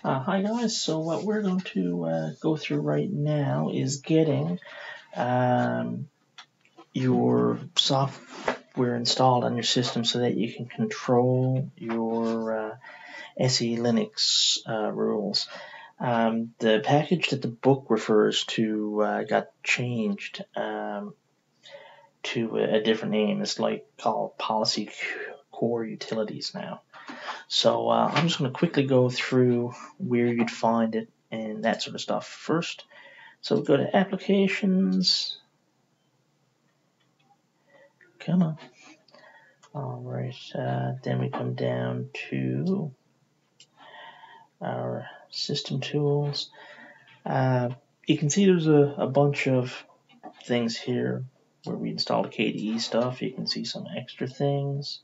Hi guys, so what we're going to go through right now is getting your software installed on your system so that you can control your Selinux rules. The package that the book refers to got changed to a different name. It's called Policy Core Utilities now. So I'm just going to quickly go through where you'd find it and that sort of stuff first. So go to Applications. Come on. Alright, then we come down to our System Tools. You can see there's a bunch of things here where we installed KDE stuff. You can see some extra things.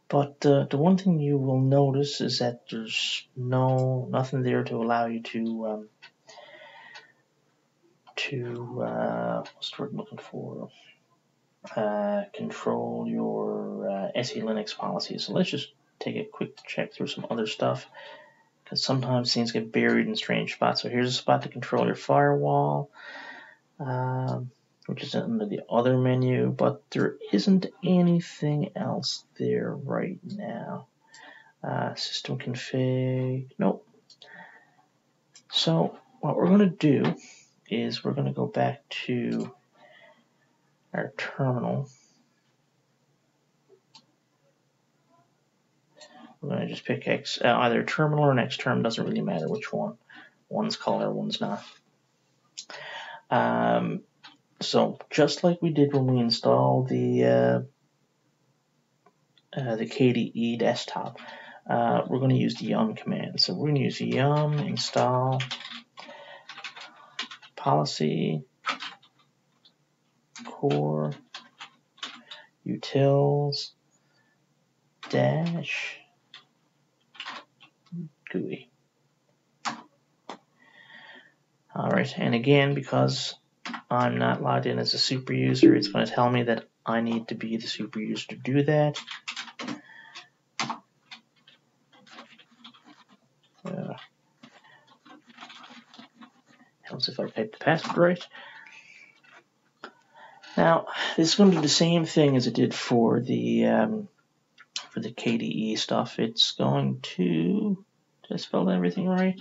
But the one thing you will notice is that there's nothing there to allow you to what's the word I'm looking for? Control your Selinux policies. So let's just take a quick check through some other stuff, because sometimes things get buried in strange spots. So here's a spot to control your firewall, which is under the other menu, but there isn't anything else there right now. System config, nope. So what we're going to do is we're going to go back to our terminal. We're going to just pick either terminal or next term, doesn't really matter which one. One's color, one's not. So just like we did when we installed the KDE desktop, we're going to use the yum command. So we're going to use yum install policy core utils dash GUI. Alright, and again, because I'm not logged in as a super user, it's going to tell me that I need to be the super user to do that. Helps if I type the password right. Now, this is going to do the same thing as it did for the KDE stuff. It's going to, did I spell everything right?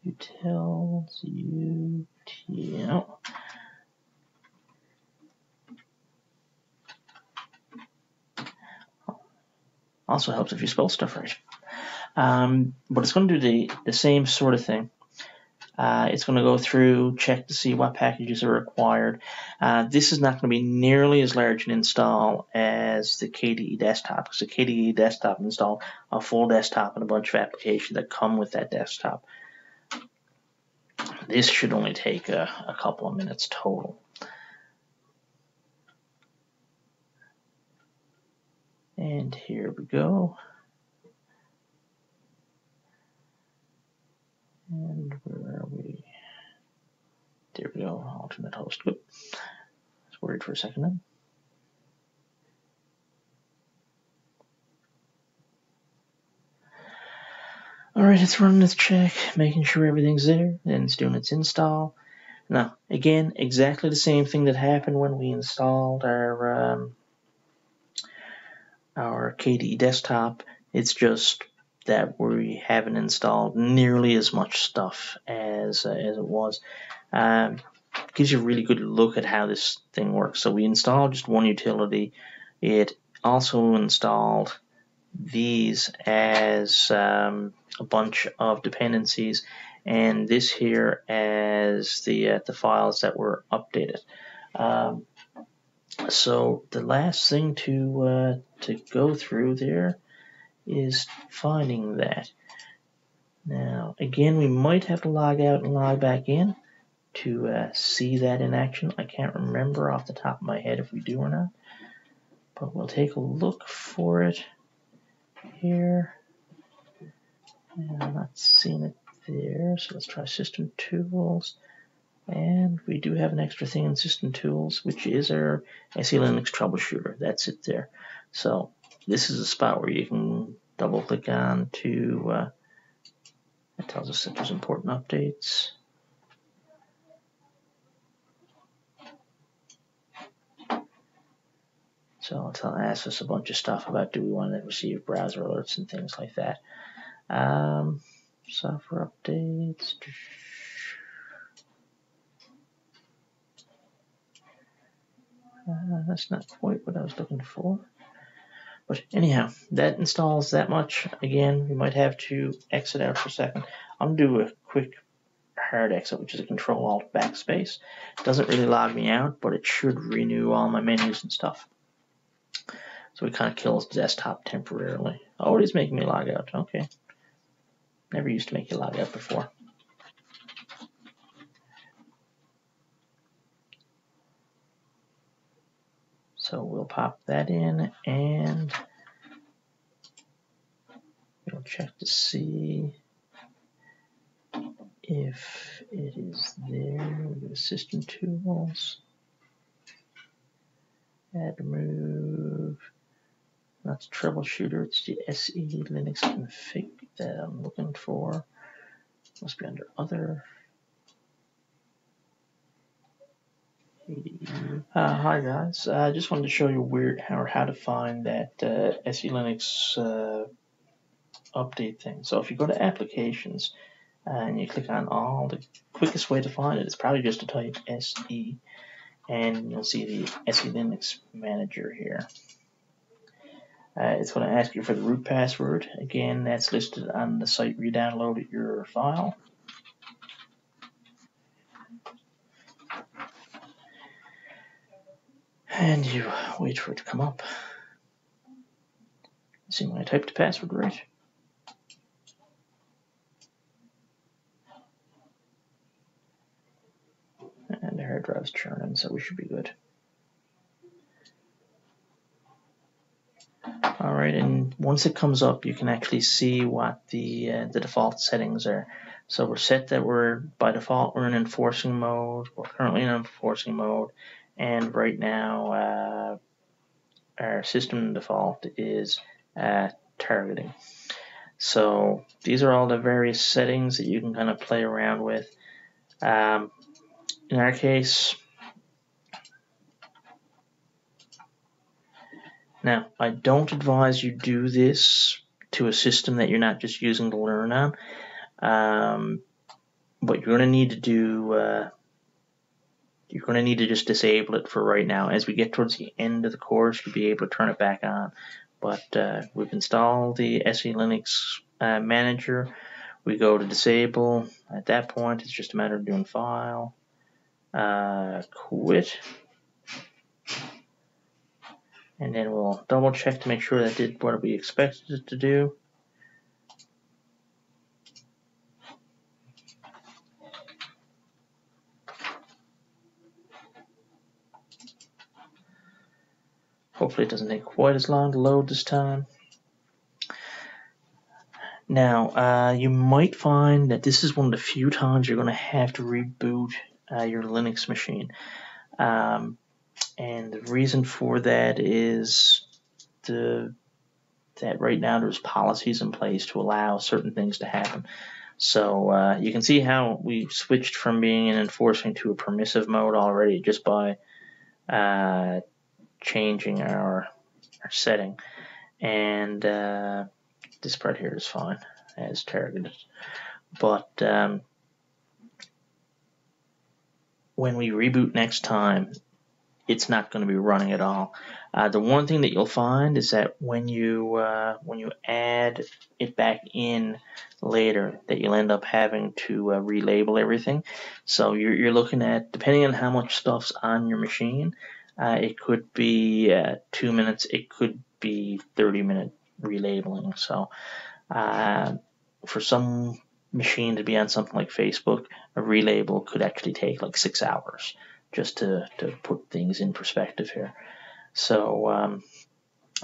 Utils, util. Also helps if you spell stuff right. But it's going to do the same sort of thing. It's going to go through, check to see what packages are required. This is not going to be nearly as large an install as the KDE desktop, because the KDE desktop installed a full desktop and a bunch of applications that come with that desktop. This should only take a couple of minutes total. And here we go. And where are we? There we go, alternate host. Good. I was worried for a second then. Alright, it's running its check, making sure everything's there, then it's doing its install. Now, again, exactly the same thing that happened when we installed our KDE desktop. It's just that we haven't installed nearly as much stuff as it was. Gives you a really good look at how this thing works. So we installed just one utility. It also installed these as a bunch of dependencies, and this here as the files that were updated. So the last thing to go through there is finding that. Now again, we might have to log out and log back in to see that in action. I can't remember off the top of my head if we do or not, but we'll take a look for it here. And I'm not seeing it there, so let's try System Tools. And we do have an extra thing in System Tools, which is our Selinux Troubleshooter. That's it there. So this is a spot where you can double click on to, it tells us that there's important updates. So it'll ask us a bunch of stuff about do we want to receive browser alerts and things like that. Software updates. That's not quite what I was looking for. But anyhow, that installs that much. Again, we might have to exit out for a second. I'm going to do a quick hard exit, which is a Control-Alt backspace. Doesn't really log me out, but it should renew all my menus and stuff. So it kind of kills the desktop temporarily. Oh, it is making me log out. Okay. Never used to make you log out before. So we'll pop that in and we'll check to see if it is there. We'll go to System Tools, Add Remove. That's Troubleshooter. It's the SE Linux config that I'm looking for. Must be under Other. Hi guys, I just wanted to show you how to find that SE Linux update thing. So if you go to Applications and you click on All, the quickest way to find it is probably just to type SE, and you'll see the SE Linux Manager here. It's going to ask you for the root password. Again, that's listed on the site where you downloaded your file. And you wait for it to come up. See when I typed the password right. And the hard drive's churning, so we should be good. Alright, and once it comes up, you can actually see what the default settings are. So we're set that by default we're in enforcing mode. We're currently in enforcing mode, and right now our system default is targeting. So these are all the various settings that you can kind of play around with. In our case, now I don't advise you do this to a system that you're not just using to learn on. What you're going to need to do, you're going to need to just disable it for right now. As we get towards the end of the course, you'll be able to turn it back on. But we've installed the SE Linux Manager. We go to disable. At that point, it's just a matter of doing File, Quit, and then we'll double check to make sure that did what we expected it to do. Hopefully it doesn't take quite as long to load this time. Now, you might find that this is one of the few times you're going to have to reboot your Linux machine. And the reason for that is that right now there's policies in place to allow certain things to happen. So you can see how we switched from being in enforcing to a permissive mode already just by changing our setting. And this part here is fine as targeted. But when we reboot next time, it's not going to be running at all. The one thing that you'll find is that when you add it back in later, that you'll end up having to relabel everything. So you're looking at, depending on how much stuff's on your machine, it could be 2 minutes, it could be 30-minute relabeling. So for some machine to be on something like Facebook, a relabel could actually take like 6 hours. Just to put things in perspective here. So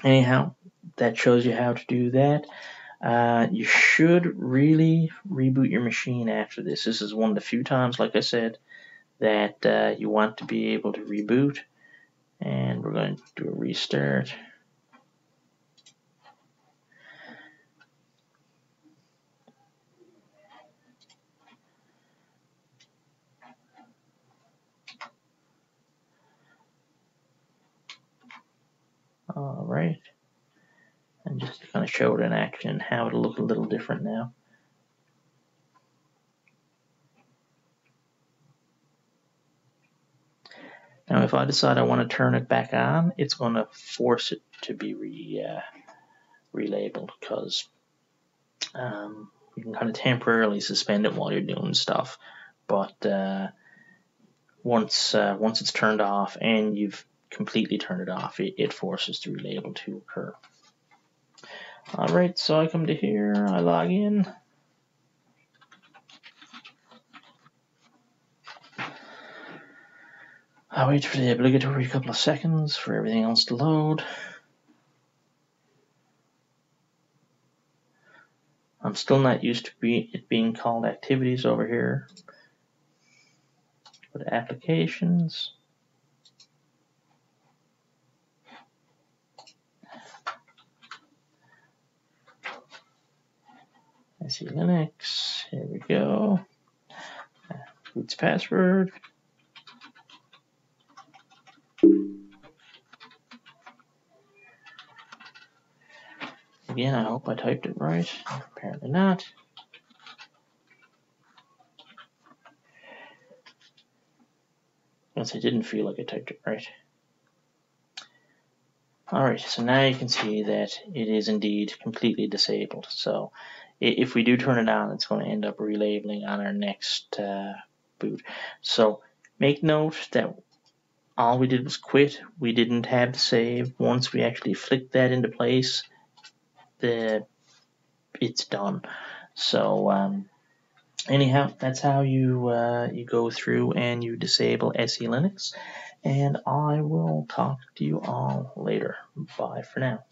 anyhow, that shows you how to do that. You should really reboot your machine after this. This is one of the few times, like I said, that you want to be able to reboot. And we're going to do a restart. Alright, and just to kind of show it in action, how it'll look a little different now. Now if I decide I want to turn it back on, it's going to force it to be relabeled, because you can kind of temporarily suspend it while you're doing stuff, but once it's turned off and you've completely turned it off, it forces the relabel to occur. Alright, so I come to here, I log in. I wait for the obligatory couple of seconds for everything else to load. I'm still not used to it being called activities over here. Go to applications. I see Linux. Here we go. Root's password. Again, I hope I typed it right. Apparently not. Guess I didn't feel like I typed it right. Alright, so now you can see that it is indeed completely disabled. So if we do turn it on, it's going to end up relabeling on our next boot. So make note that all we did was quit. We didn't have to save. Once we actually flick that into place, it's done. So anyhow, that's how you go through and you disable SELinux. And I will talk to you all later. Bye for now.